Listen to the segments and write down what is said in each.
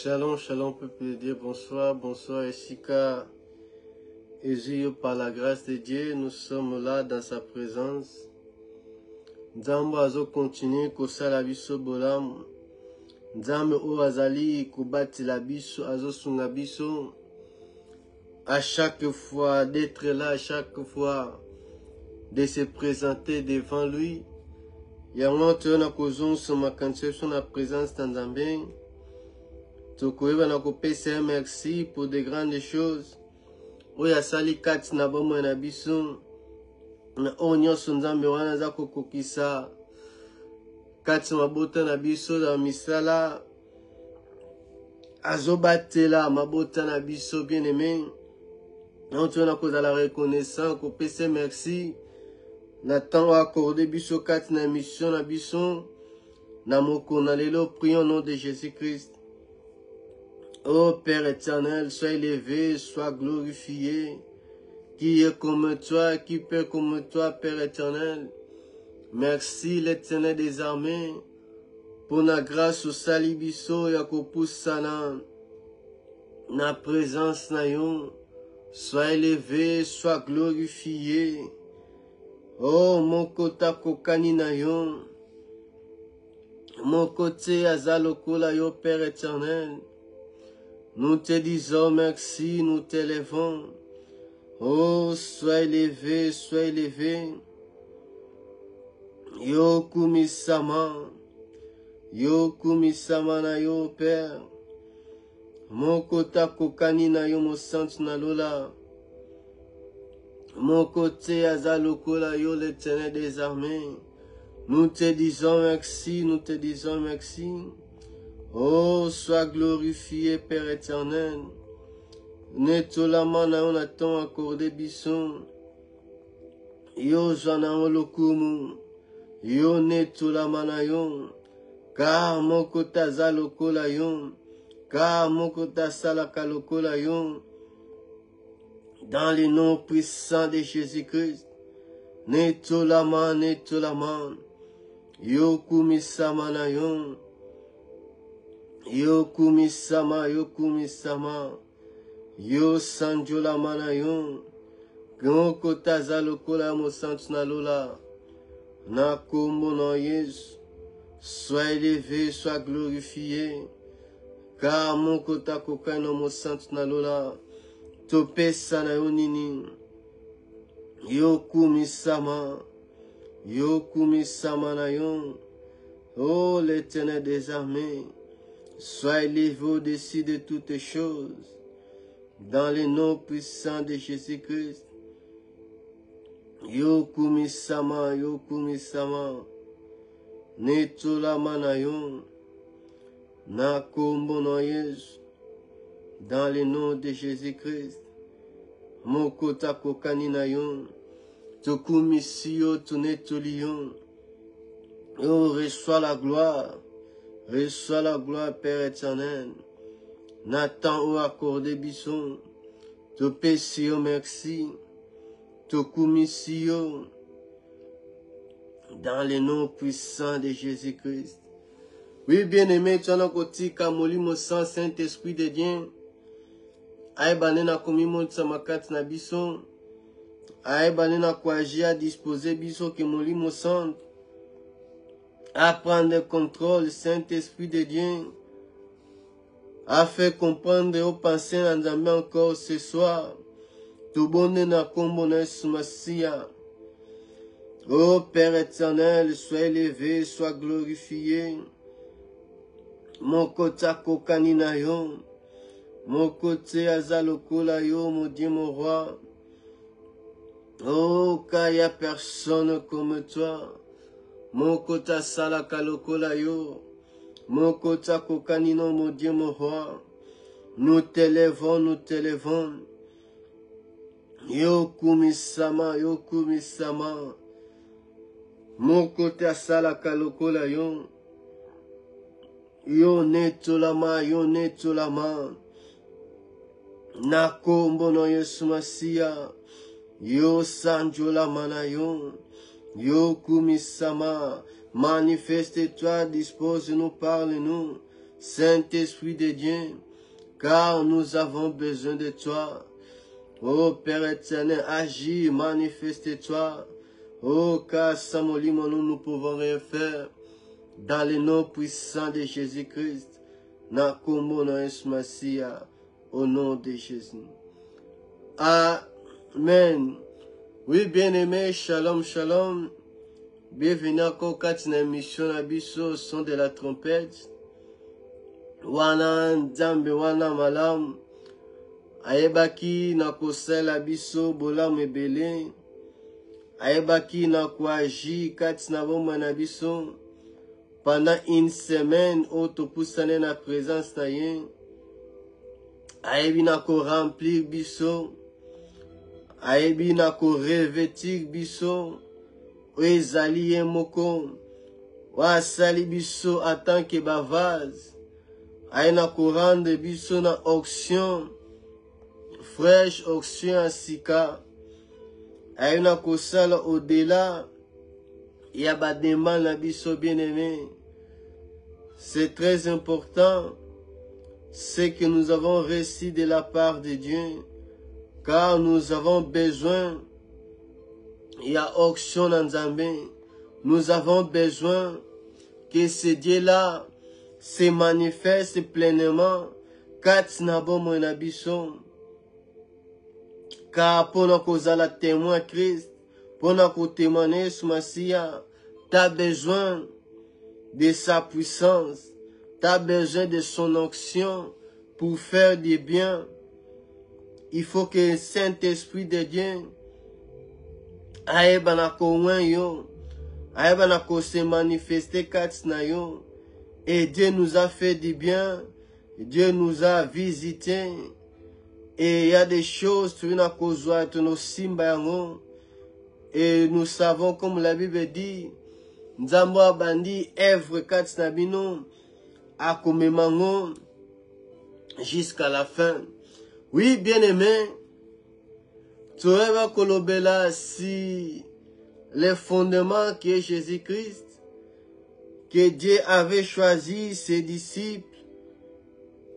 Shalom, shalom, peuple de Dieu, bonsoir, bonsoir, Esika. Jésus, par la grâce de Dieu, nous sommes là dans sa présence. Nzambe azo continue kosala biso bolam. Nzambe o azali kobatela biso, azo sunga biso. À chaque fois d'être là, à chaque fois de se présenter devant lui. Yango tona kozonso makanisi sur la présence de Nzambe. Tokoyeba na kopesa merci pour de grandes choses. Oyo asali kati na bomoi na biso. Na oyo nyonso Nzambe wana aza kokokisa kati mabota na biso na misala. Azobatela mabota na biso bien aimé. Donc tu as kozala reconnaissant kopesa merci. Na temps accordé biso kati na mission na biso. Na moko na lelo prions au nom de Jésus-Christ. Ô Père éternel, sois élevé, sois glorifié. Qui est comme toi, qui peut comme toi, Père éternel. Merci l'éternel des armées. Pour la grâce au salibiso, yakopusana. Na présence na yon. Sois élevé, sois glorifié. Oh, mon kota kokani na yon. Mon côté azaloko la yo, Père éternel. Nous te disons merci, nous t'élevons. Oh, sois élevé, sois élevé. Yo kumisama. Yo kumisama na yo, Père. Mon kota kokani na yo, mon sant na lola. Mon côté azaloko la yo, l'éternel des armées. Nous te disons merci, nous te disons merci. Oh, sois glorifié, Père éternel. Netolama na on attend accordé bison. Yo jana olokumu. Yo netolama na yon. Car mon kota zaloko la yon. Car mon kota salaka loko la yon. Dans le nom puissant de Jésus-Christ. Netolama, netolama. Yo kumisama na yon. Yo kumisama, yo kumisama. Yo sanjola manayon. Gyon kota zalokola mo sant na lola. Na kombo na Yesu. Sois élevé, sois glorifié. Car mon kota koka no mo sant na lola. Topesa na yo nini. Yo kumisama. Yo kumisama na yon. Oh l'éternel des armées. Sois élevé au-dessus de toutes choses. Dans le nom puissant de Jésus-Christ. Yo kumisama, yo kumisama. Netolama na yon. Na kombo na Yesu. Dans le nom de Jésus-Christ. Mokota kokani na yon. Tokumisio tunetolion. Oh, reçois la gloire. Reçois la gloire, Père éternel. Nathan ou accordé bison. Te pesio merci. Te kumisio. Dans le nom puissant de Jésus-Christ. Oui, bien-aimé, tu as un côté kamoli mo sang Saint-Esprit de Dieu. Aïbane na komi mon samakat na bison. Aïbane na kwaji a disposer bison ke moli mo sang. À prendre le contrôle, Saint-Esprit de Dieu, à faire comprendre aux pensées en encore ce soir, tout bonne na kombona sumasia. Ô Père éternel, sois élevé, sois glorifié. Mon kota kokani na yo, mon côté azaloko la yo, mon Dieu, mon roi. Oh, car y a personne comme toi. Mon kota salaka lokola yo. Mon kota kokanino, mon Dieu, mon roi. Nous t'élevons, nous t'élevons. Yo kumisama, yo kumisama. Mon kota salaka lokola yo. Yo netolama, yo netolama. Nako mbono Yesu Masia. Yo sanjola manayon. Yo kumisama, manifeste-toi, dispose-nous, parle-nous. Saint-Esprit de Dieu, car nous avons besoin de toi. Ô Père éternel, agis, manifeste-toi. Ô car sans nous pouvons rien faire. Dans le nom puissant de Jésus-Christ, au nom de Jésus. Amen. Oui, bien-aimés, shalom, shalom. Bienvenue encore à une émission à Bisso, son de la trompette. Wana Nzambe, wana malam. Ayebaki na kosala biso bolam ebele. Ayebaki na kuaji kati na bomba na biso. Pendant une semaine, autopusane na présence na ye. Ayebi na ko remplir biso. Ayebi na ko revêtir biso. Ezali ye moko. Wa sali biso en tant que bavase. Aye na ko rendre biso na onction. Fraîche onction à sika. Aye na ko sala au-delà. Ya ba demande na biso bien-aimé. C'est très important ce que nous avons reçu de la part de Dieu, car nous avons besoin, il y a onction dans Nzambe, nous avons besoin que ce Dieu-là se manifeste pleinement, car pour nous causer la témoin Christ, pour nous témoigner sur Massia, tu as besoin de sa puissance, tu as besoin de son onction pour faire du bien. Il faut que le Saint-Esprit de Dieu aille se manifester et Dieu nous a fait du bien, Dieu nous a visité et il y a des choses et nous savons comme la Bible dit Nzambo abandi evre kati na bino akomemango jusqu'à la fin. Oui, bien-aimé, tu vas kolobela si les fondements qui est Jésus-Christ, que Dieu avait choisi ses disciples,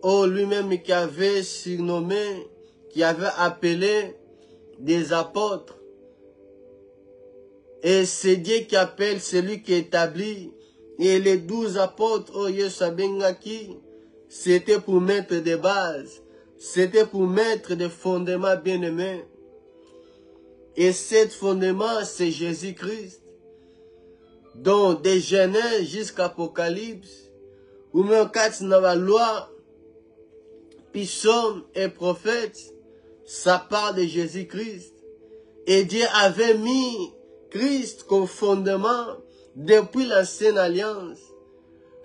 ou lui-même qui avait surnommé, qui avait appelé des apôtres. Et c'est Dieu qui appelle celui qui établit. Et les 12 apôtres, oh Yeshabengaki, c'était pour mettre des bases. C'était pour mettre des fondements bien-aimés. Et ce fondement, c'est Jésus-Christ. Donc, de Genèse jusqu'à Apocalypse, ou même quand dans la loi, psaume et prophète, ça parle de Jésus-Christ. Et Dieu avait mis Christ comme fondement depuis l'ancienne alliance.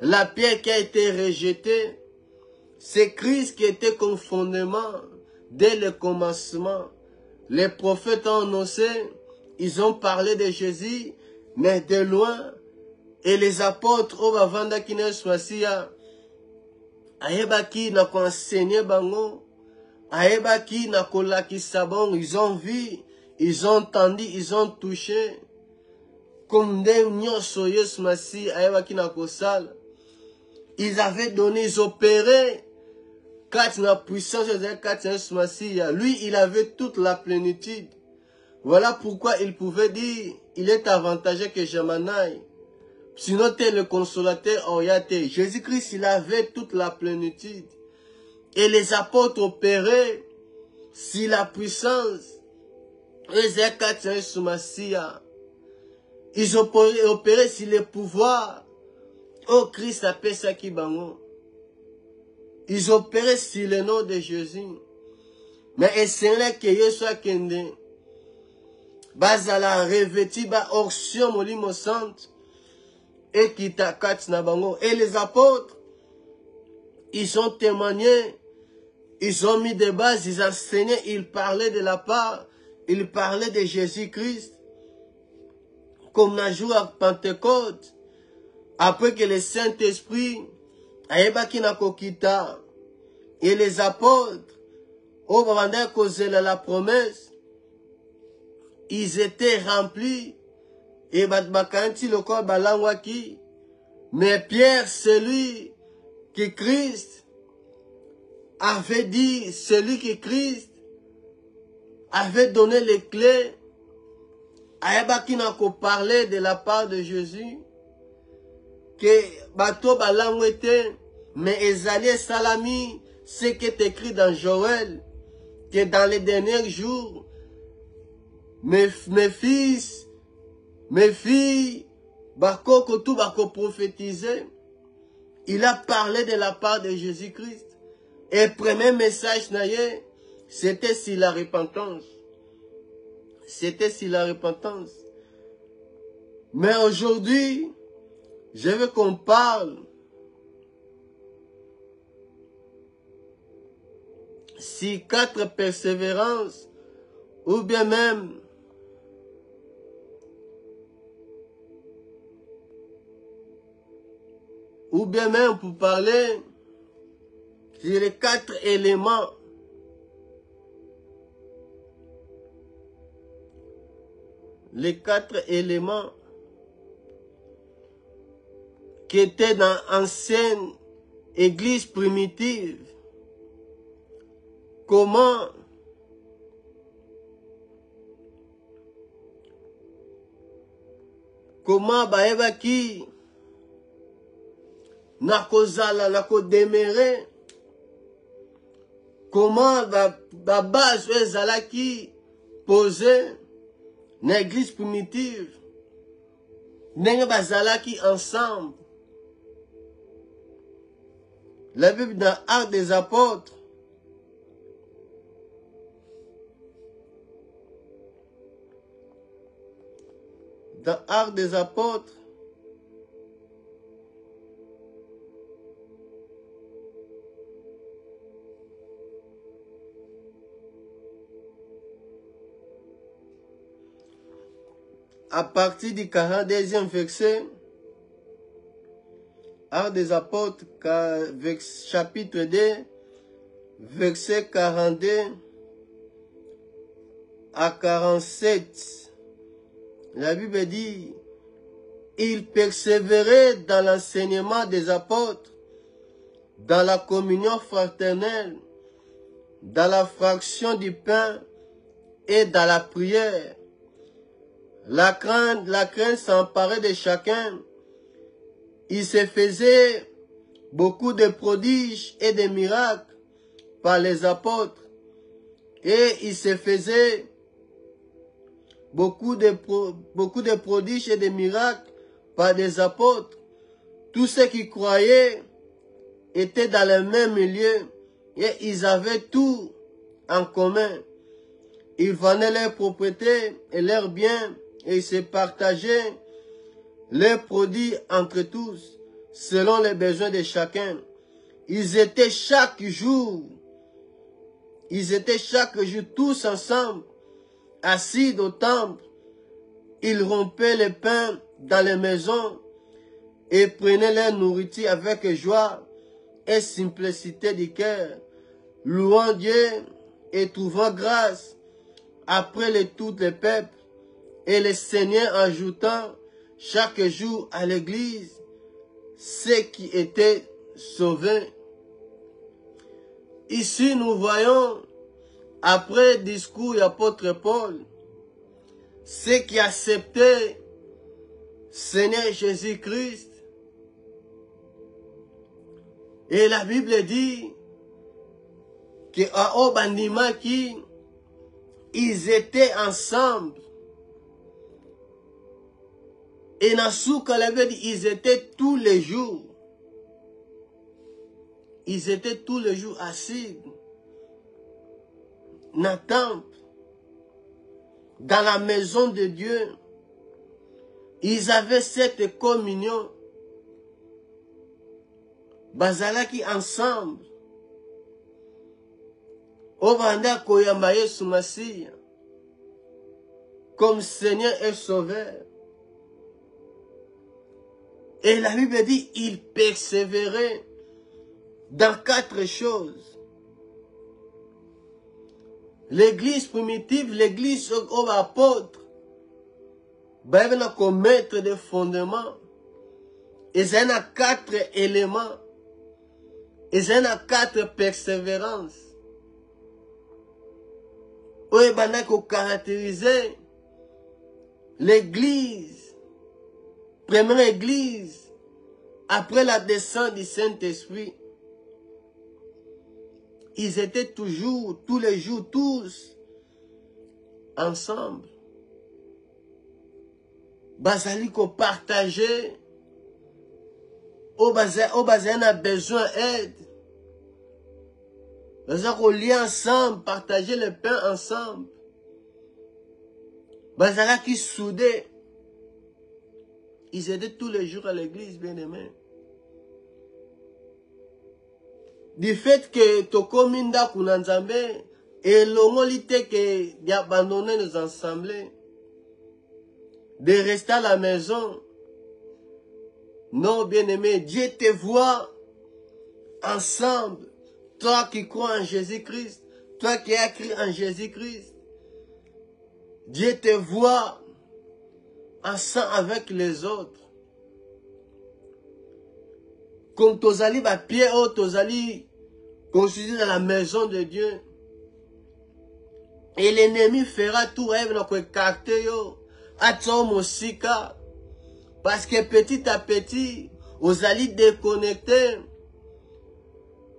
La pierre qui a été rejetée, c'est Christ qui était comme fondement dès le commencement. Les prophètes ont annoncé, ils ont parlé de Jésus, mais de loin. Et les apôtres, ayebaki na ko enseigner bango, ayebaki na ko lakisa bango, ils ont vu, ils ont entendu, ils ont touché. Comme ils avaient donné, ils opéraient. Quand la puissance de lui, il avait toute la plénitude. Voilà pourquoi il pouvait dire, il est avantageux que je m'en aille. Sinon, t'es le consolateur orienté. Jésus-Christ, il avait toute la plénitude. Et les apôtres opéraient si la puissance. Ils opéraient sur le pouvoir. Oh Christ appelle ça qui bango. Ils opéraient sur le nom de Jésus. Mais c'est là que Yeshua kende. Bazala revêti ba onction molimo sainte. Et qui takat na bango. Et les apôtres, ils ont témoigné. Ils ont mis des bases, ils enseignaient, ils parlaient de la part. Ils parlaient de Jésus-Christ. Comme un jour à Pentecôte, après que le Saint-Esprit ayebaki na kokita, et les apôtres, au moment de la promesse, ils étaient remplis, et batbakanti le corps balangwaki, mais Pierre, celui que Christ avait dit, celui que Christ avait donné les clés, ayeba qui n'a qu'à parler de la part de Jésus, que bateau balango était, mais ezali salami, ce qui est écrit dans Joël, que dans les derniers jours, mes fils, mes filles, bako tout bako prophétiser. Il a parlé de la part de Jésus-Christ. Et le premier message, c'était sur la repentance. C'était sur la repentance. Mais aujourd'hui, je veux qu'on parle sur 4 persévérances, ou bien même pour parler sur les 4 éléments qui étaient dans l'ancienne église primitive. Comment baeba qui na kozala na kodemere, comment ba base ezalaki posée na église primitive, ndenge bazalaki ensemble. La Bible dans Actes des Apôtres, dans Actes des Apôtres, à partir du 42e verset, Actes des Apôtres, chapitre 2, verset 42 à 47, la Bible dit, il persévérait dans l'enseignement des apôtres, dans la communion fraternelle, dans la fraction du pain et dans la prière. La crainte s'emparait de chacun. Il se faisait beaucoup de prodiges et de miracles par les apôtres. Et il se faisait beaucoup de prodiges et de miracles par des apôtres. Tous ceux qui croyaient étaient dans le même milieu et ils avaient tout en commun. Ils vendaient leurs propriétés et leurs biens et ils se partageaient leurs produits entre tous, selon les besoins de chacun. Ils étaient chaque jour tous ensemble, assis au temple. Ils rompaient le pain dans les maisons et prenaient leur nourriture avec joie et simplicité du cœur, louant Dieu et trouvant grâce après tout le peuple. Et le Seigneur ajoutant chaque jour à l'église ceux qui étaient sauvés. Ici, nous voyons, après le discours de l'apôtre Paul, ceux qui acceptaient Seigneur Jésus-Christ. Et la Bible dit qu'à Obandimaki, ils étaient ensemble. Et Nasuka l'avait dit, ils étaient tous les jours. Ils étaient tous les jours assis dans le temple, dans la maison de Dieu. Ils avaient cette communion. Bazalaki ensemble. Obanda koyamba Yesu Masiya comme Seigneur et Sauveur. Et la Bible dit, il persévérait dans 4 choses. L'église primitive, l'église aux apôtres, il y a commettre des fondements. Et il y a 4 éléments. Et c'est une 4 persévérances. Oui, il faut caractériser l'église, première église, après la descente du Saint-Esprit. Ils étaient toujours, tous les jours, tous, ensemble. Bazali qu'on partageait, au bazali a besoin d'aide. Bazali qu'on lie ensemble, partager le pain ensemble. Bazali qui soudait. Ils étaient tous les jours à l'église, bien aimé. Du fait que toko minda kunanzambe, et l'homolité que d'abandonner nos assemblées, de rester à la maison. Non, bien-aimé, Dieu te voit ensemble. Toi qui crois en Jésus-Christ, toi qui as cru en Jésus-Christ, Dieu te voit ensemble avec les autres. Comme tozali ba pied ou tozali constitué dans la maison de Dieu. Et l'ennemi fera tout rêve dans le quartier yo. Attends mosika. Parce que petit à petit, vous allez déconnecter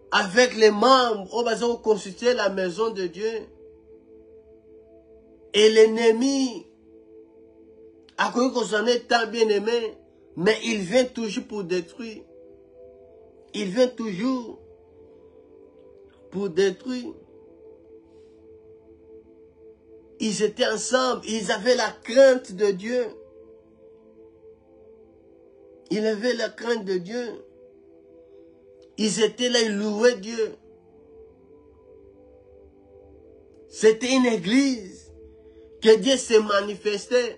avec les membres, on va constituer la maison de Dieu. Et l'ennemi, à cause qu'on s'en est tant bien aimé, mais il vient toujours pour détruire. Il vient toujours pour détruire. Ils étaient ensemble, ils avaient la crainte de Dieu. Ils avaient la crainte de Dieu. Ils étaient là, ils louaient Dieu. C'était une église que Dieu s'est manifesté.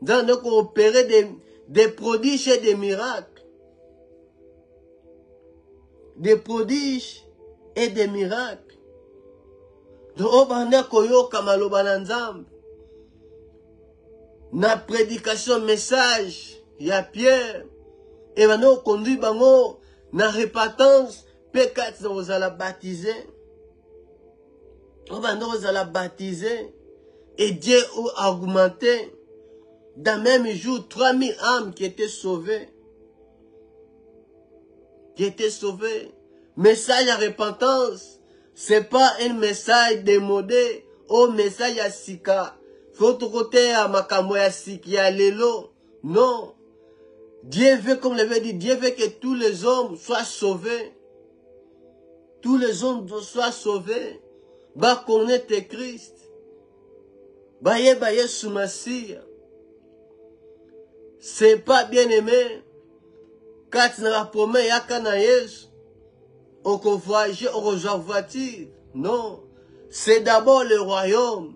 Dans nous opérer des prodiges et des miracles. Des prodiges et des miracles. Donc, on va koyo kamaloba nanzambe. Na prédication message, il y a Pierre. Et maintenant, on conduit bango na repentance, pécat vous allez baptiser. On va nous allez baptiser. Et Dieu a augmenté. Dans le même jour, 3000 âmes qui étaient sauvées. Qui étaient sauvées. Message à repentance, c'est pas un message démodé. Au message à sika. Faut tout côté à makambo ya siki ya lelo. Non. Dieu veut, comme l'avait dit, Dieu veut que tous les hommes soient sauvés. Tous les hommes soient sauvés. Bah connaître Christ. Bah yé soumassia. C'est pas bien aimé. Quand tu n'as promis yakana Yesu, on voyage, on rejoint voiture. Non. C'est d'abord le royaume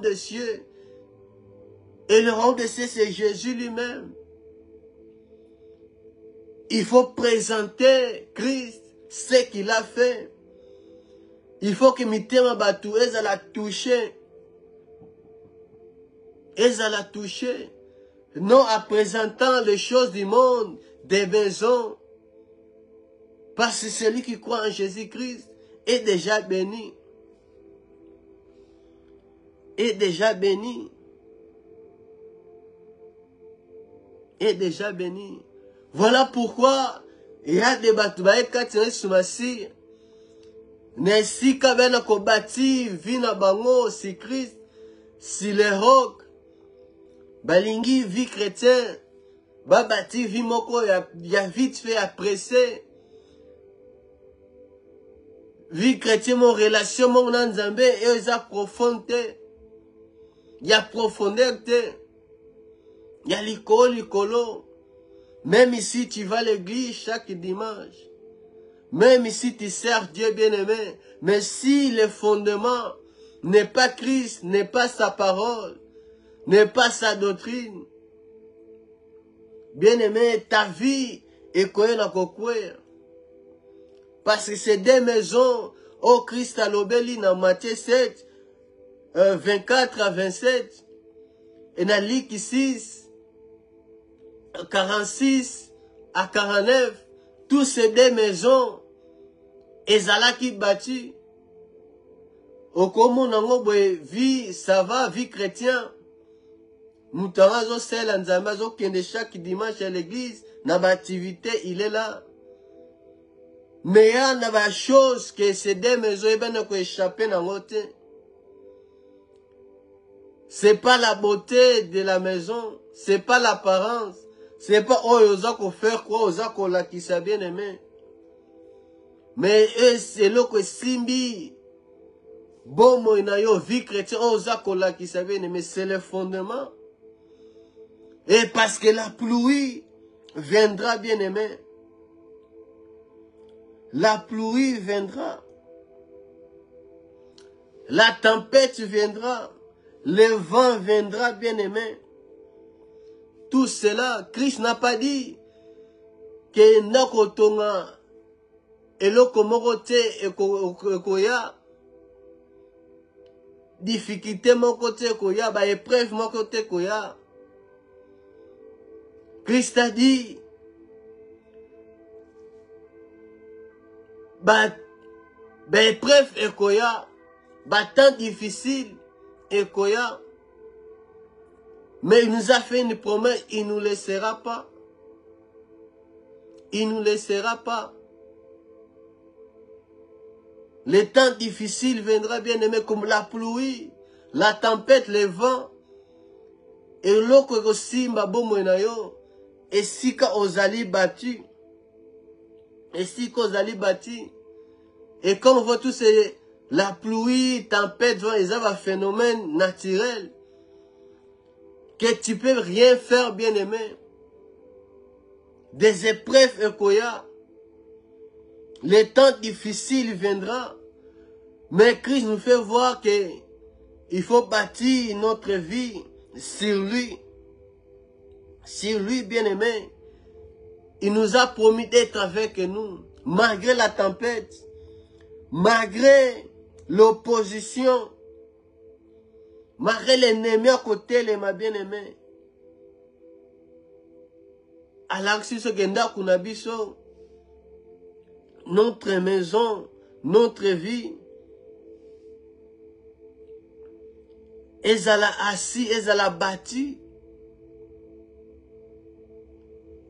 des cieux. Et le royaume des cieux, c'est Jésus lui-même. Il faut présenter Christ, ce qu'il a fait. Il faut que mitema batu ezala touché. Ezala touché. Non en présentant les choses du monde, des maisons. Parce que celui qui croit en Jésus-Christ est déjà béni. Est déjà béni. Est déjà béni. Voilà pourquoi il y a des batubaye katine sumasi. Nesi kabena ko bati vina bango si Christ, si les rocs. Balingi vie chrétien. Ba bati vie moko ya vite fait apprécier. Vie chrétien mon relation mon nanzambe et eza profondeur. Il y a profondeur te. Il y a l'icolo. Même ici, tu vas à l'église chaque dimanche. Même ici, tu sers Dieu bien-aimé. Mais si le fondement n'est pas Christ, n'est pas sa parole, n'est pas sa doctrine, bien-aimé, ta vie est quoi dans le parce que c'est des maisons, oh Christ à l'obéli dans Matthieu 7, 24 à 27, et dans Luc 6, 46 à 49, tous ces deux maisons, ezalaki bâti. Okomo nango boye vie, ça va, vie chrétien. Moutara zo sel anzamba zo kende chaque dimanche à l'église, na ba activité, il est là. Mais il y a des choses que ces deux maisons, ils vont échapper dans l'autre. C'est pas la beauté de la maison, c'est pas l'apparence, c'est pas oh yoza ko faire quoi, yoza ko la qui s'est bien aimé. Mais eux c'est là que simbi bon moi na yo vie chrétienne oh yoza ko la qui s'est bien aimé, c'est le fondement. Et parce que la pluie viendra bien aimé. La pluie viendra. La tempête viendra. Le vent viendra, bien-aimé. Tout cela, Christ n'a pas dit que Nakotonga et l'Okomorote et Koya, difficulté mon côté Koya, bah épreuve mon côté Koya. Christ a dit, bah épreuve et Koya, bah temps difficile. Et Koya, mais il nous a fait une promesse, il ne nous laissera pas. Il ne nous laissera pas. Le temps difficile viendra bien aimé comme la pluie, la tempête, le vent. Et l'eau que simba bomoenayo, et si ka ozali battu. Et si ka ozali battu. Et comme on voit tous ces la pluie, tempête, vent, ils ont un phénomène naturel que tu peux rien faire, bien aimé. Des épreuves et Koya. Le temps difficile viendra. Mais Christ nous fait voir que il faut bâtir notre vie sur lui. Sur lui, bien aimé. Il nous a promis d'être avec nous, malgré la tempête, malgré l'opposition, malgré l'ennemi à côté, les ma bien-aimés. Alors, si ce genda kunabiso, notre maison, notre vie, ezala assis, ezala bâti,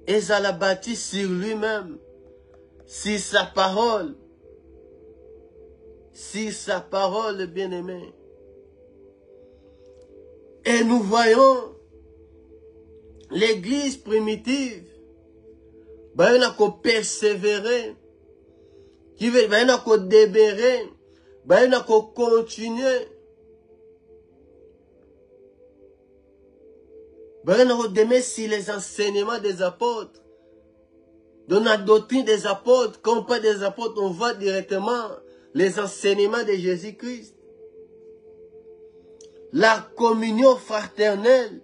ezala bâti sur lui-même, sur sa parole. Si sa parole bien-aimée. Et nous voyons l'église primitive, bah, il y en a qu'à persévérer, il y en a qu'à débérer, bah, il y en a qu'à continuer, bah, il y en a qu'à demeurer sur les enseignements des apôtres. Dans la doctrine des apôtres, comme pas des apôtres, on voit directement les enseignements de Jésus-Christ. La communion fraternelle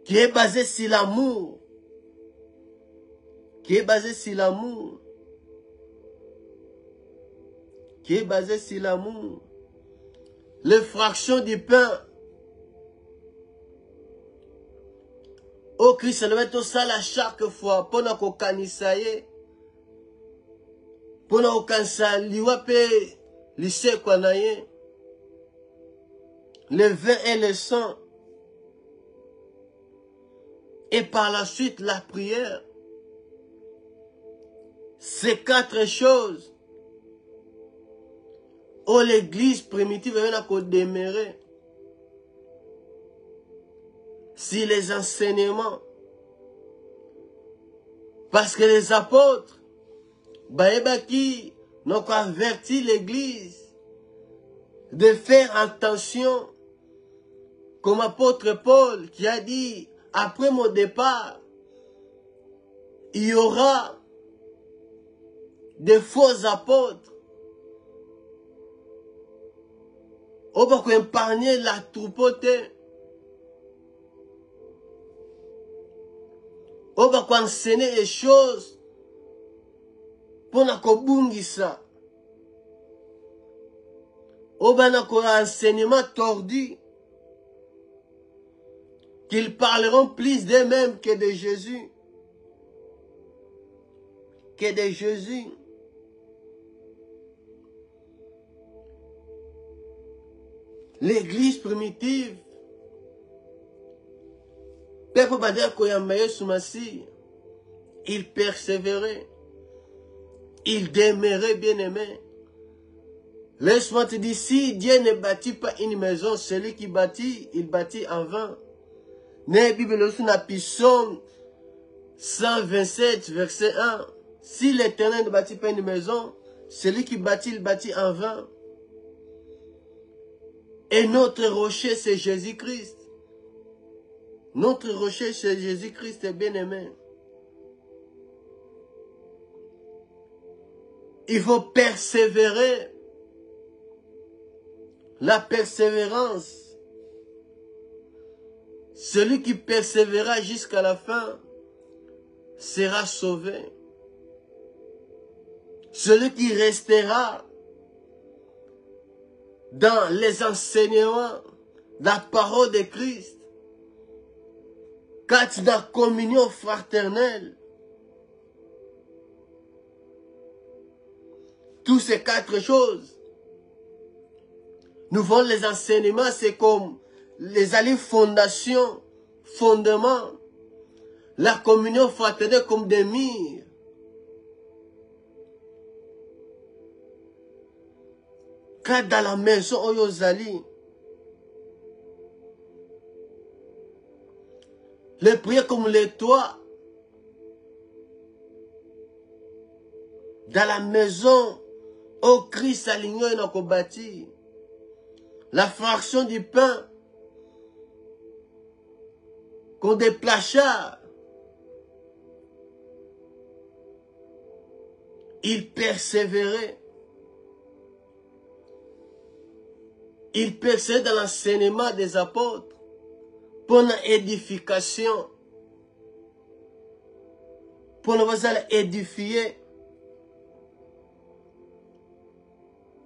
qui est basée sur l'amour. Qui est basée sur l'amour. Qui est basée sur l'amour. Les fractions du pain. Au Christ, le met au sale à chaque fois. Pour nous organiser. Pour nous organiser. Liwape. Lycée Kwanaye. Le vin et le sang. Et par la suite, la prière. Ces quatre choses. Oh, l'église primitive, elle n'a qu'à demeurer. Si les enseignements. Parce que les apôtres, Baébaki, n'ont averti l'église de faire attention. Comme apôtre Paul qui a dit, après mon départ, il y aura des faux apôtres. On va épargner la troupeauté. On va enseigner les choses pour na kobungisa. On va un enseignement tordu. Qu'ils parleront plus d'eux-mêmes que de Jésus. que de Jésus. L'église primitive, peuple badar koyamaye soumasi, il persévérait, il demeurait bien-aimé. Laisse-moi te dire, si Dieu ne bâtit pas une maison, celui qui bâtit, il bâtit en vain. Né Bible na Psaume 127, verset 1. Si l'Éternel ne bâtit pas une maison, celui qui bâtit, il bâtit en vain. Et notre rocher, c'est Jésus-Christ. Notre rocher, c'est Jésus-Christ, bien-aimé. Il faut persévérer. La persévérance. Celui qui persévérera jusqu'à la fin sera sauvé. Celui qui restera dans les enseignements, la parole de Christ, quand dans la communion fraternelle, tous ces quatre choses, nous voyons les enseignements, c'est comme les alliés fondations, fondements, la communion fraternelle comme des murs. Quand dans la maison Oyozali, les prières comme les toits, dans la maison où Christ aligné et n'a bâti, la fraction du pain, comme des plachards, il persévérait. Il persévérait dans l'enseignement des apôtres pour l'édification, pour nous édifier.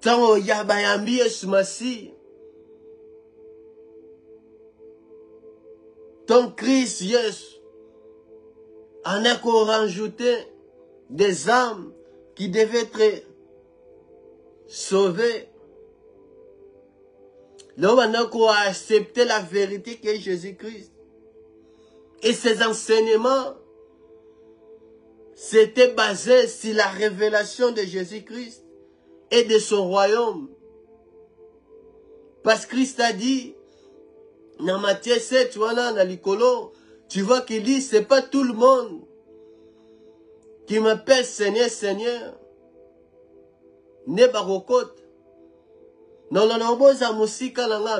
Tant qu'il y a bayambi et sumasi, ton Christ, yes, en a qu'on rajouté des âmes qui devaient être sauvées. Là, on a qu'on a accepté la vérité qui est Jésus-Christ. Et ces enseignements, c'était basé sur la révélation de Jésus-Christ et de son royaume. Parce que Christ a dit, dans Matthieu 7, voilà, dans l'Icolo, tu vois qu'il dit, c'est pas tout le monde qui m'appelle Seigneur, Seigneur. Ne barokot. Non,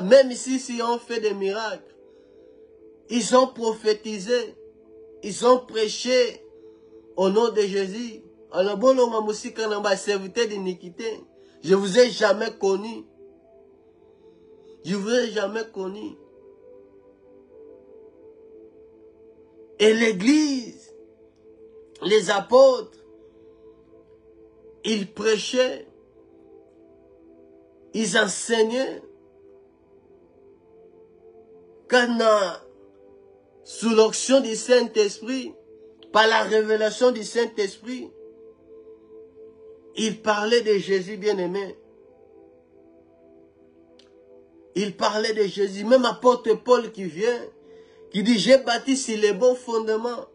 même ici, si on fait des miracles, ils ont prophétisé, ils ont prêché au nom de Jésus. Alors, bon, serviteur d'iniquité. Je vous ai jamais connu. Je vous ai jamais connu. Et l'église, les apôtres, ils prêchaient, ils enseignaient. Quand sous l'onction du Saint-Esprit, par la révélation du Saint-Esprit, il parlait de Jésus bien-aimé. Il parlait de Jésus. Même apôtre Paul qui vient, qui dit, j'ai bâti sur les bons fondements.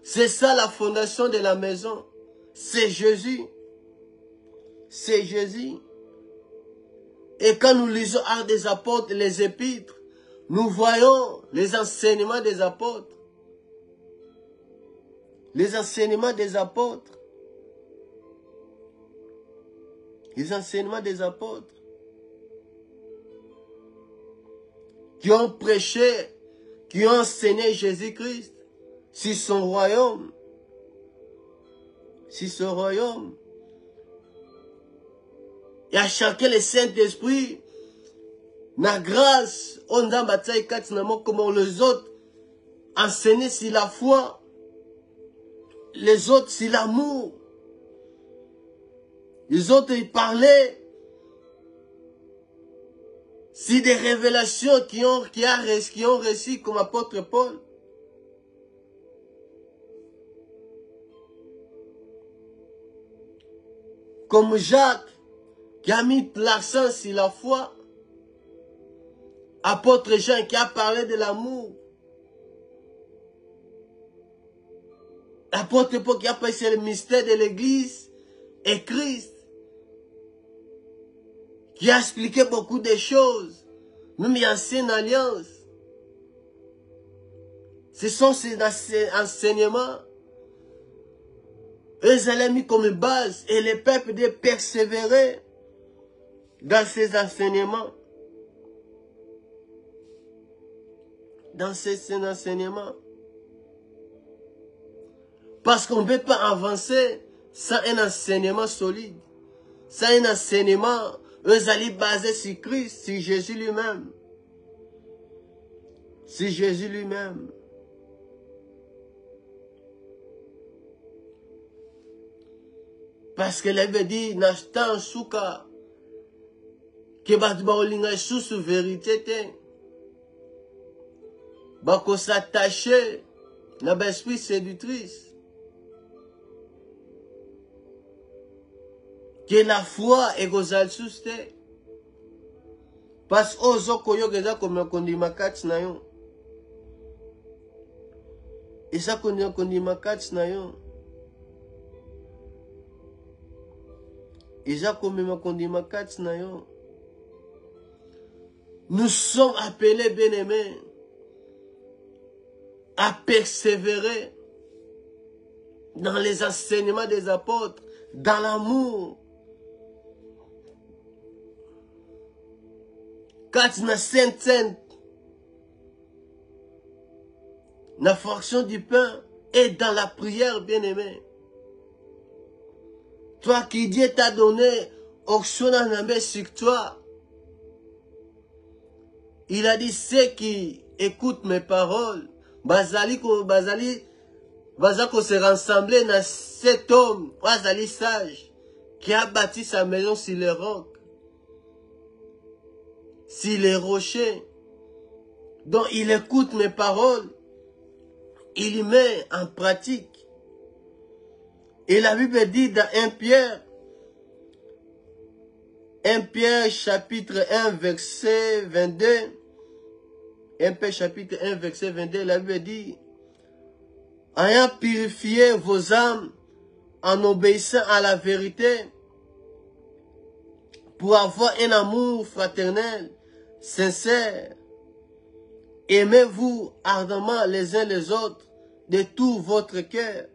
C'est ça la fondation de la maison. C'est Jésus. C'est Jésus. Et quand nous lisons Actes des apôtres, les épîtres, nous voyons les enseignements des apôtres. Les enseignements des apôtres. Les enseignements des apôtres. Qui ont prêché, qui ont enseigné Jésus-Christ sur son royaume. Sur son royaume. Et à chacun le Saint-Esprit, la grâce, on a bataille comme les autres enseigner sur la foi, les autres sur l'amour. Les autres, ils parlaient sur des révélations qui ont reçu comme apôtre Paul. comme Jacques, qui a mis l'accent sur la foi. Apôtre Jean qui a parlé de l'amour. Apôtre Paul qui a parlé sur le mystère de l'Église et Christ. Qui a expliqué beaucoup de choses. Même l'ancienne alliance. Ce sont ces enseignements. Eux allaient mis comme base et le peuple de persévérer dans ces enseignements. Dans ces enseignements. Parce qu'on ne peut pas avancer sans un enseignement solide. Sans un enseignement, eux allaient baser sur Christ, sur Jésus lui-même. Sur Jésus lui-même. Parce que la Bible dit, n'achetant souka, que batbaolinga sous vérité te. Bako s'attacher, n'a pas esprit séductrice. Que la foi est gozal souste. Parce que ozo koyo geza comme kondi makati na yo. Et ça kondi makati na yo. Et ça kondi makati na yo. Nous sommes appelés, bien-aimés, à persévérer dans les enseignements des apôtres, dans l'amour. Quand na sainte, la fraction du pain est dans la prière, bien-aimé. Toi qui Dieu t'a donné, auction sur toi. Il a dit, ceux qui écoutent mes paroles, bazali se rassembler dans cet homme, bazali sage, qui a bâti sa maison sur les rocs, sur les rochers. Donc il écoute mes paroles, il y met en pratique. Et la Bible dit dans 1 Pierre chapitre 1 verset 22, 1 Pierre chapitre 1 verset 22, la Bible dit, ayant purifié vos âmes en obéissant à la vérité, pour avoir un amour fraternel, sincère, aimez-vous ardemment les uns les autres de tout votre cœur.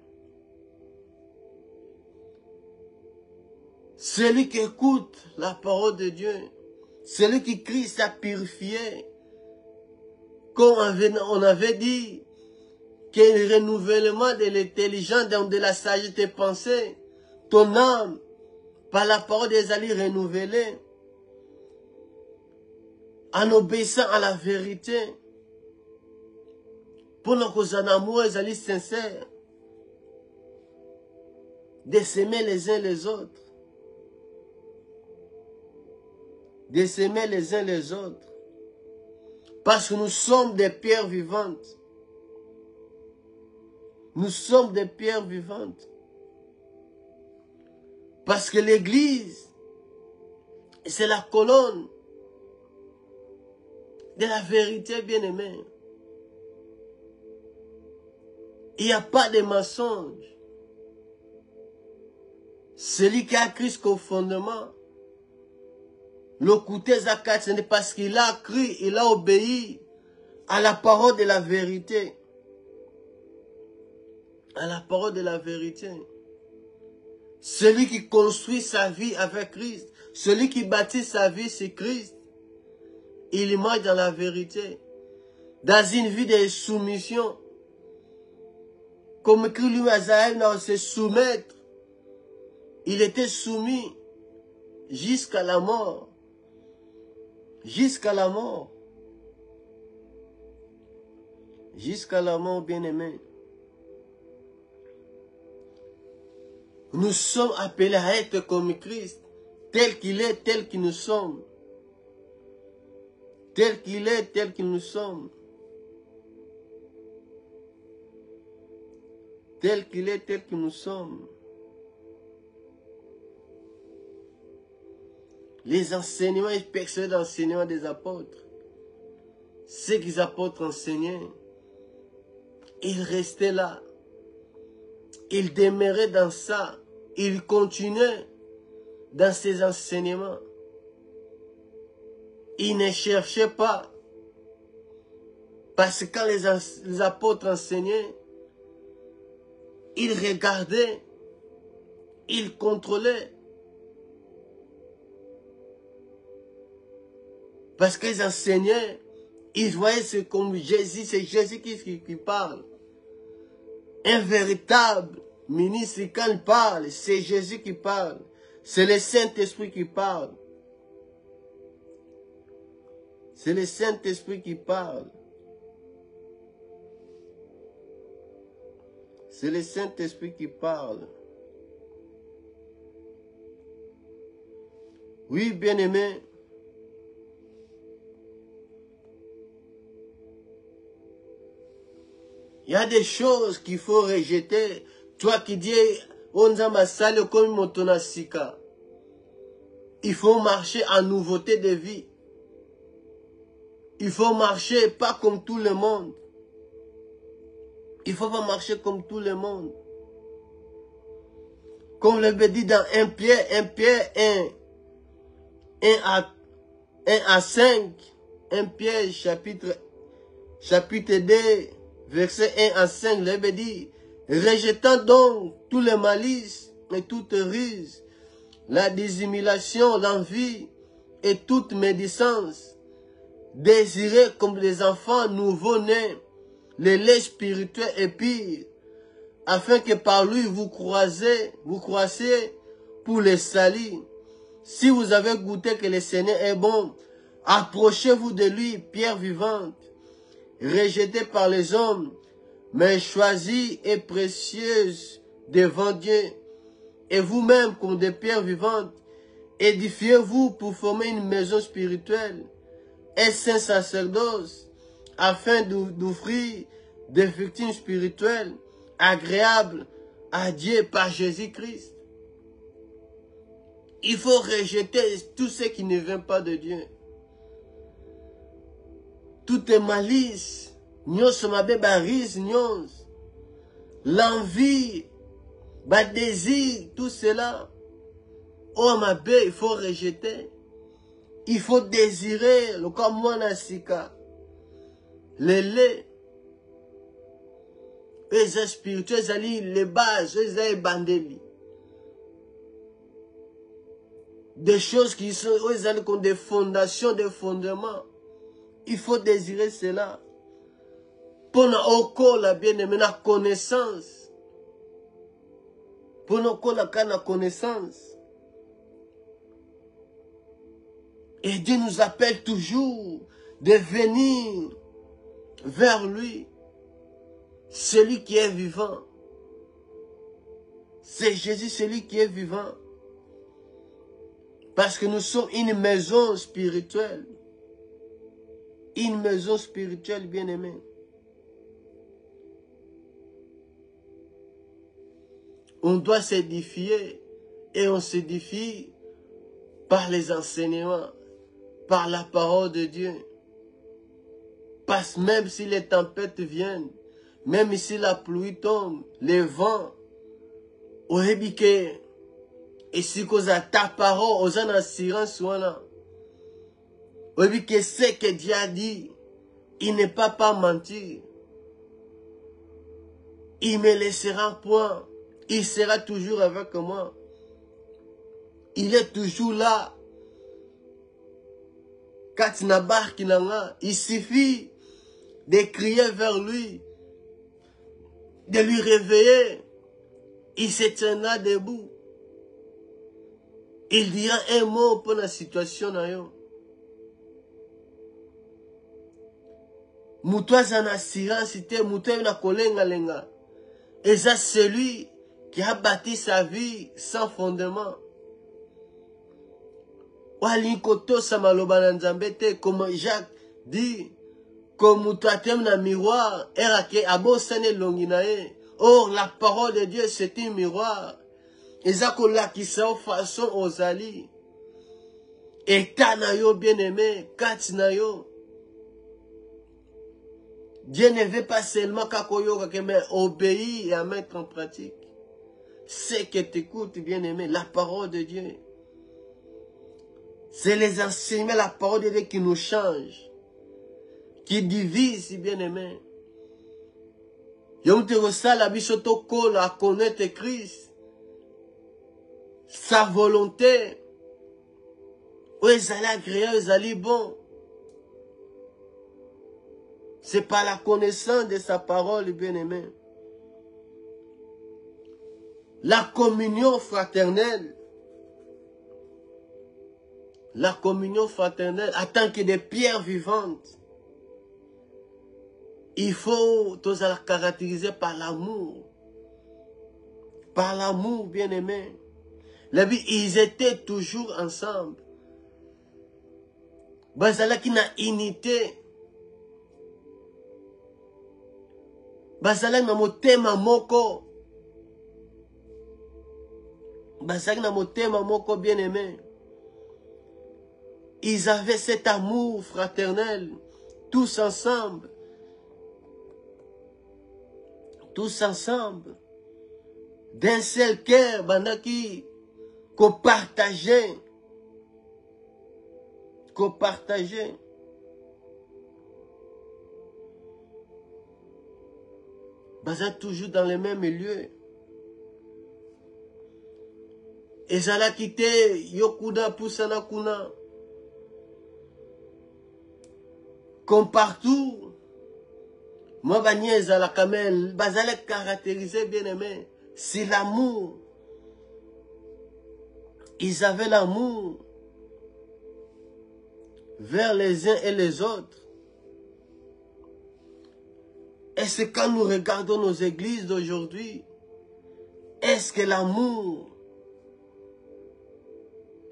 Celui qui écoute la parole de Dieu, celui qui Christ a purifié, comme on avait dit, qu'il y a un renouvellement de l'intelligence, de la sagesse des pensées, ton âme, par la parole des alliés renouvelée, en obéissant à la vérité, pour nos amours, les alliés sincères, de s'aimer les uns les autres. De s'aimer les uns les autres. Parce que nous sommes des pierres vivantes. Nous sommes des pierres vivantes. Parce que l'Église, c'est la colonne de la vérité, bien-aimée. Il n'y a pas de mensonge. Celui qui a Christ comme fondement, le côté zakat, ce n'est parce qu'il a cru, il a obéi à la parole de la vérité. À la parole de la vérité. Celui qui construit sa vie avec Christ, celui qui bâtit sa vie sur Christ, il marche dans la vérité. Dans une vie de soumission. Comme écrit lui Azaël, dans se soumettre. Il était soumis jusqu'à la mort. Jusqu'à la mort. Jusqu'à la mort, bien-aimé. Nous sommes appelés à être comme Christ, tel qu'il est, tel que nous sommes. Tel qu'il est, tel que nous sommes. Tel qu'il est, tel que nous sommes. Les enseignements, ils percevaient l'enseignement des apôtres. Ce que les apôtres enseignaient, ils restaient là. Ils demeuraient dans ça. Ils continuaient dans ces enseignements. Ils ne cherchaient pas. Parce que quand les apôtres enseignaient, ils regardaient, ils contrôlaient. Parce qu'ils enseignaient, ils voyaient ce comme Jésus, c'est Jésus qui parle. Un véritable ministre, quand il parle, c'est Jésus qui parle. C'est le Saint-Esprit qui parle. C'est le Saint-Esprit qui parle. C'est le Saint-Esprit qui parle. Oui, bien-aimé. Il y a des choses qu'il faut rejeter. Toi qui dis, on a salé comme motonasika. Il faut marcher en nouveauté de vie. Il faut marcher pas comme tout le monde. Il faut pas marcher comme tout le monde. Comme le dit dans 1 Pierre 1 à 5. 1 Pierre chapitre 2, verset 1 à 5, le dit, rejetant donc tous les malices et toute ruse, la dissimulation, l'envie et toute médisance, désirez comme des enfants nouveau-nés, les laits spirituels et pires, afin que par lui vous croisiez pour les salir. Si vous avez goûté que le Seigneur est bon, approchez-vous de lui, pierre vivante, rejetée par les hommes, mais choisie et précieuse devant Dieu. Et vous-même, comme des pierres vivantes, édifiez-vous pour former une maison spirituelle, un saint sacerdoce, afin d'offrir des victimes spirituelles agréables à Dieu par Jésus-Christ. Il faut rejeter tout ce qui ne vient pas de Dieu. Toute malice, l'envie, le désir, tout cela, oh ma belle, il faut rejeter. Il faut désirer, le corps monasika, le lait, les spirituels, les bases, les bandeli. Des choses qui sont comme des fondations, des fondements. Il faut désirer cela. Pour nous, la bien-aimée, la connaissance. Pour nous, la connaissance. Et Dieu nous appelle toujours de venir vers lui. Celui qui est vivant. C'est Jésus, celui qui est vivant. Parce que nous sommes une maison spirituelle. Une maison spirituelle bien-aimée. On doit s'édifier. Et on s'édifie par les enseignements. Par la parole de Dieu. Parce que même si les tempêtes viennent. Même si la pluie tombe. Les vents. Et si vous avez ta parole, vous avez une assurance. Oui, que ce que Dieu a dit, il n'est pas mentir. Il me laissera point. Il sera toujours avec moi. Il est toujours là. Il suffit de crier vers lui, de lui réveiller. Il se tiendra debout. Il dira un mot pour la situation. Moutoua en assurance, moutoua na kolenga lenga. Et c'est celui qui a bâti sa vie sans fondement. Walinkoto samaloba na nzambete, comme Jacques dit, comme moutoua tem na miroir, erake abosane longinae. Or, la parole de Dieu, c'est un miroir. Et ça, qui sont façon aux alliés. État na yo, bien-aimé, kati na yo. Dieu ne veut pas seulement kakoyo, mais obéir et à mettre en pratique. C'est que t'écoutes, bien-aimé, la parole de Dieu. C'est les enseignements, la parole de Dieu qui nous change, qui divise, bien-aimé. Yom te ressale la bisoto kol à connaître Christ, sa volonté. Où ils allaient agréable, ils allaient bon. C'est par la connaissance de sa parole, bien-aimé. La communion fraternelle. La communion fraternelle, en tant que des pierres vivantes. Il faut tous la caractériser par l'amour. Par l'amour, bien-aimé. La vie, ils étaient toujours ensemble. Bazala qui n'a unité. Bazala na motema moko. Bazala na motema moko, bien-aimé. Ils avaient cet amour fraternel. Tous ensemble. Tous ensemble. D'un seul cœur, bandaki. Qu'on partageait. Qu'on partageait. Baza toujours dans les mêmes lieux. Et ça l'a quitté, Yokuda Poussana Kuna. Comme partout. Moi, Baniez à la Kamel, Baza l'a caractérisé, bien aimé. C'est l'amour. Ils avaient l'amour vers les uns et les autres. Est-ce que quand nous regardons nos églises d'aujourd'hui, est-ce que l'amour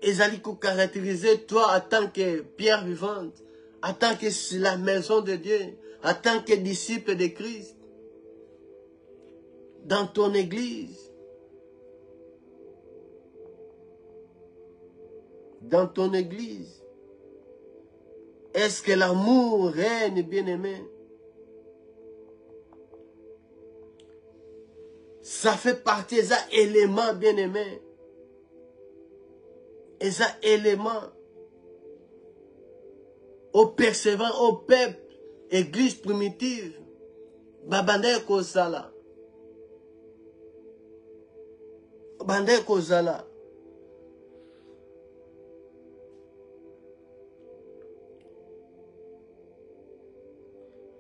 est caractérisé toi en tant que pierre vivante, en tant que la maison de Dieu, en tant que disciple de Christ, dans ton église, dans ton église, est-ce que l'amour règne, bien-aimé? Ça fait partie des éléments, bien-aimés. Et ça, éléments au percevant, au peuple, église primitive, Babande Kozala. Babande Kozala.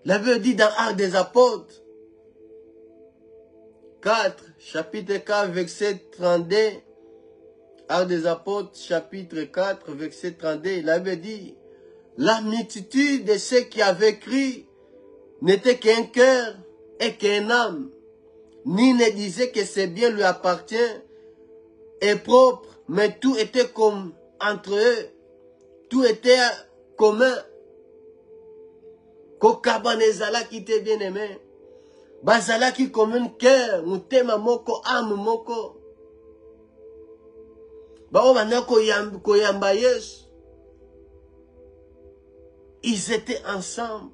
La Bible dit dans Actes des Apôtres, 4, chapitre 4, verset 32, Actes des Apôtres, chapitre 4, verset 32, la Bible dit, la multitude de ceux qui avaient cru n'était qu'un cœur et qu'une âme, ni ne disait que ses biens lui appartiennent et propre, mais tout était comme entre eux, tout était commun. Kokabanezala qui était bien aimé. Bazala qui comme un cœur, mutema moko, âme moko. Bao bana koyamba Yesu. Ils étaient ensemble.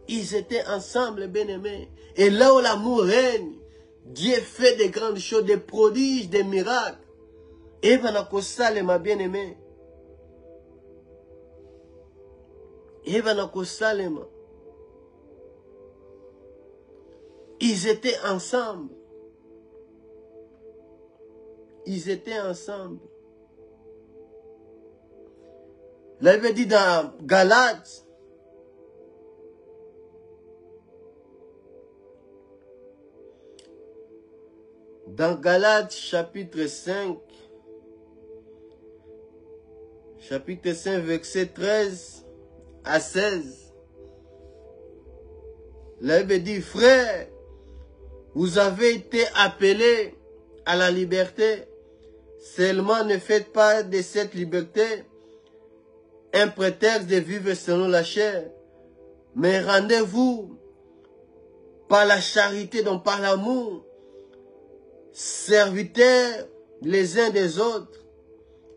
Ils étaient ensemble, bien aimés. Et là où l'amour règne, Dieu fait des grandes choses, des prodiges, des miracles. Et banako salema, bien aimé. Et banako salema. Ils étaient ensemble. Ils étaient ensemble. La Bible dit dans Galates, chapitre 5, verset 13 à 16, la Bible dit, frères, vous avez été appelés à la liberté, seulement ne faites pas de cette liberté un prétexte de vivre selon la chair, mais rendez-vous par la charité, donc par l'amour, serviteurs les uns des autres,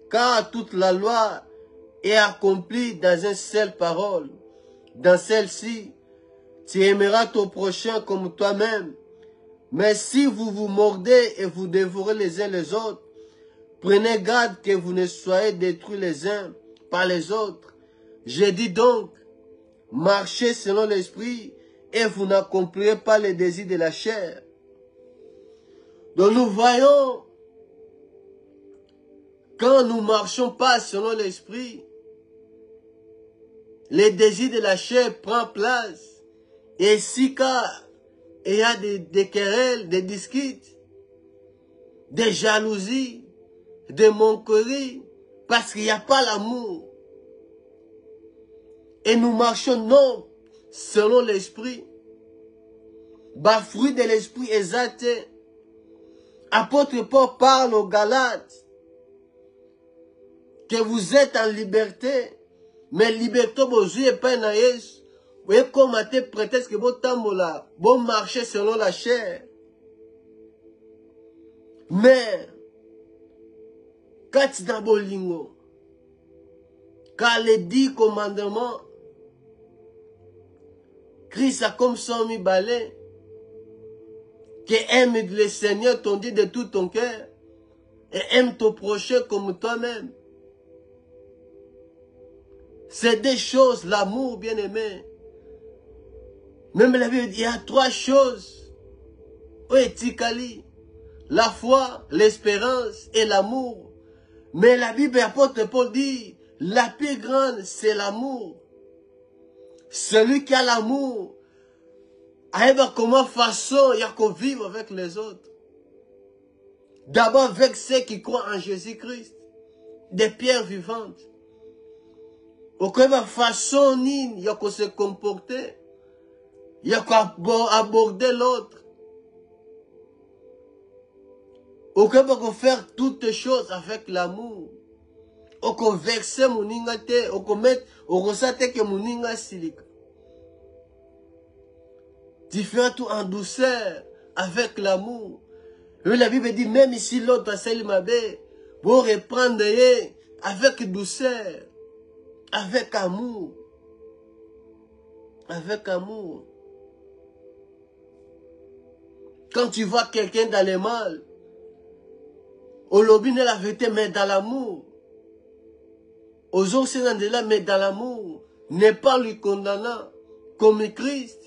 car toute la loi est accomplie dans une seule parole. Dans celle-ci, tu aimeras ton prochain comme toi-même. Mais si vous vous mordez et vous dévorez les uns les autres, prenez garde que vous ne soyez détruits les uns par les autres. Je dis donc, marchez selon l'esprit et vous n'accomplirez pas les désirs de la chair. Donc nous voyons, quand nous ne marchons pas selon l'esprit, les désirs de la chair prennent place. Et si quand il y a des querelles, des disputes, des jalousies, des moqueries, parce qu'il n'y a pas l'amour. Et nous marchons non selon l'esprit. Bah, fruit de l'esprit exact. Apôtre Paul parle aux Galates que vous êtes en liberté, mais liberté vous n'est pas dans Yesu. Vous voyez comment tu prétexte que vous tambola, vous marchez selon la chair. Mais quand tu dans bolingo, car les 10 commandements, Christ a comme son mi balai, que aime le Seigneur ton Dieu de tout ton cœur, et aime ton prochain comme toi-même. C'est des choses, l'amour, bien-aimé. Même la Bible dit, il y a 3 choses. Oui, Tikali. La foi, l'espérance et l'amour. Mais la Bible, apôtre Paul dit, la plus grande, c'est l'amour. Celui qui a l'amour, à comment façon il y a qu'on vivre avec les autres. D'abord avec ceux qui croient en Jésus-Christ. Des pierres vivantes. Au quelle façon il y a qu'on se comporter. Il y a qu'on aborder l'autre. Au quelle qu'on faire toutes choses avec l'amour. Au qu'on verser mon ingate, au qu'on mettre, au ressate que mon inga silika. Tu fais tout en douceur, avec l'amour. La Bible dit, même si l'autre a celle mabé, vous reprendre avec douceur, avec amour. Avec amour. Quand tu vois quelqu'un dans le mal, au lobby de la vérité, mais dans l'amour. Aux autres, c'est dans là, mais dans l'amour. N'est pas lui condamnant, comme Christ.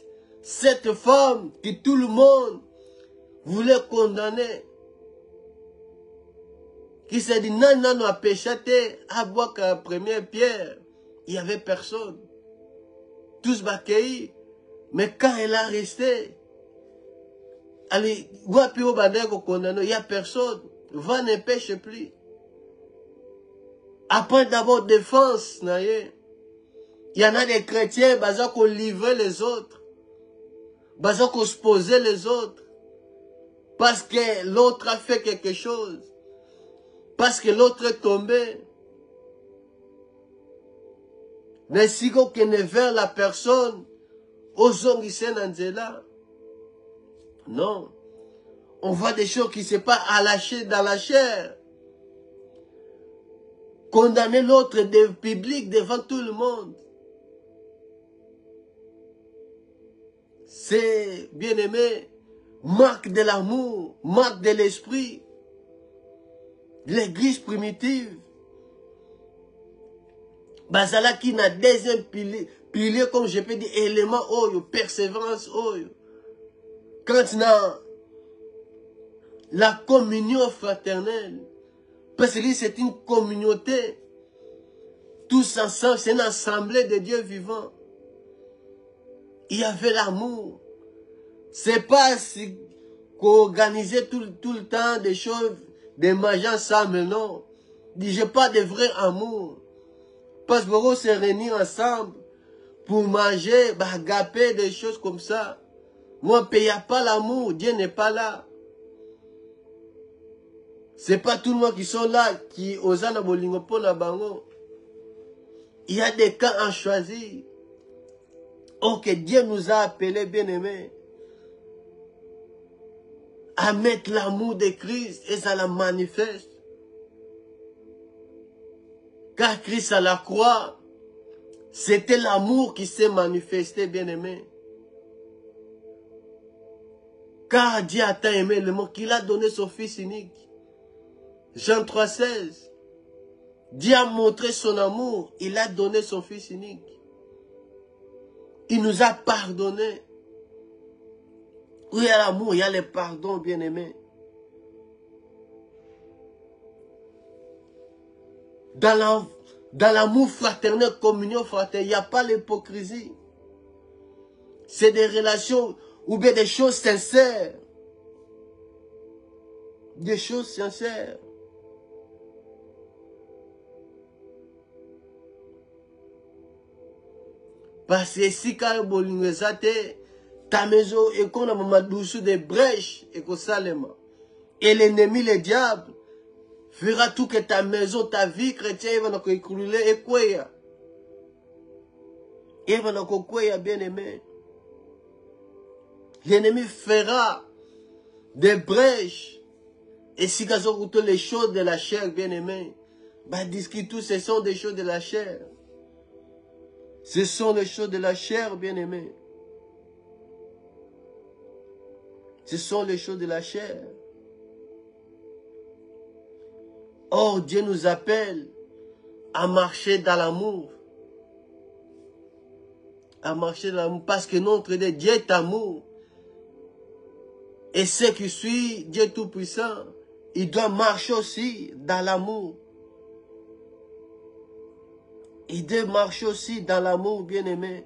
Cette femme que tout le monde voulait condamner, qui s'est dit, non, non, non, péché, à boire qu'à la première pierre, il n'y avait personne. Tous bakei. Mais quand elle a resté, allez, il n'y a personne. Va ne pêche plus. Après d'abord défense, il y en a des chrétiens, qui ont livré les autres. Qui ont exposé les autres. Parce que l'autre a fait quelque chose. Parce que l'autre est tombé. Mais si on est vers la personne, aux hommes qui sont là. Non. On voit des choses qui ne sont pas à lâcher dans la chair. Condamner l'autre de public devant tout le monde. C'est, bien aimé, marque de l'amour, marque de l'esprit. L'église primitive. Bazala qui n'a deuxième pilier, comme je peux dire, élément, persévérance, quand il a la communion fraternelle, parce que c'est une communauté, tous ensemble, c'est une assemblée de Dieu vivant. Il y avait l'amour. C'est pas si qu'organiser tout le temps des choses, des manger ensemble, non. J'ai pas de vrai amour. Parce qu'on se réunir ensemble pour manger, gaper des choses comme ça. Moi, il n'y a pas l'amour, Dieu n'est pas là. C'est pas tout le monde qui sont là, qui osent na bolingo po na bango. Il y a des cas à choisir. Oh, que Dieu nous a appelés, bien-aimés, à mettre l'amour de Christ et ça la manifeste. Car Christ à la croix, c'était l'amour qui s'est manifesté, bien-aimé. Car Dieu a tant aimé le monde qu'il a donné son Fils unique. Jean 3,16. Dieu a montré son amour, il a donné son Fils unique. Il nous a pardonné. Où il y a l'amour, il y a le pardon, bien-aimé. Dans l'amour fraternel, communion fraternelle, il n'y a pas l'hypocrisie. C'est des relations ou bien des choses sincères. Des choses sincères. Parce que si quand ta maison est qu'on a maman douce des brèches et qu'on salema. Et l'ennemi, le diable, fera tout que ta maison, ta vie chrétienne, va écrouler et quoi. Et va quoi, bien aimé. L'ennemi fera des brèches. Et si quand on écoute les choses de la chair, bien aimé, bah, disent que tout ce sont des choses de la chair. Ce sont les choses de la chair, bien aimé. Ce sont les choses de la chair. Or, Dieu nous appelle à marcher dans l'amour. À marcher dans l'amour. Parce que notre Dieu est amour. Et ceux qui suivent Dieu Tout-Puissant, ils doivent marcher aussi dans l'amour. Ils doivent marcher aussi dans l'amour, bien-aimé.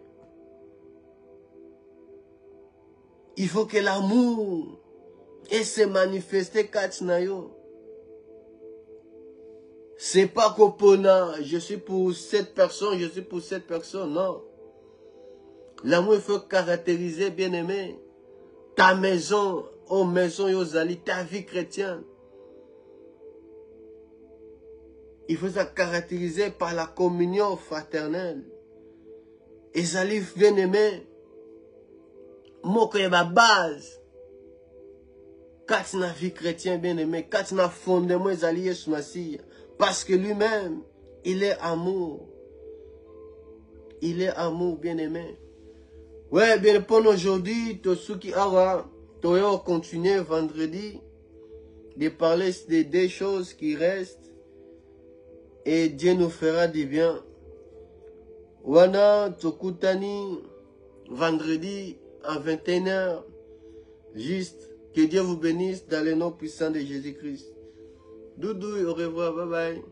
Il faut que l'amour ait se manifester Katsnayo. C'est pas qu'opponent, je suis pour cette personne, je suis pour cette personne, non. L'amour, il faut caractériser, bien-aimé, ta maison, oh maison, Yozali, ta vie chrétienne. Il faut ça caractériser par la communion fraternelle. Et Zali, bien-aimé, moi, que ma base, quand tu as vie chrétienne, bien-aimé, quand tu as fondement, Zali, Yesu Massia, parce que lui-même, il est amour. Il est amour, bien-aimé. Ouais, bien, pour aujourd'hui, tous ceux qui ont continué vendredi de parler des deux choses qui restent et Dieu nous fera du bien. Wana, Tokutani, vendredi à 21h, juste que Dieu vous bénisse dans le nom puissant de Jésus-Christ. Doudou, au revoir, bye bye.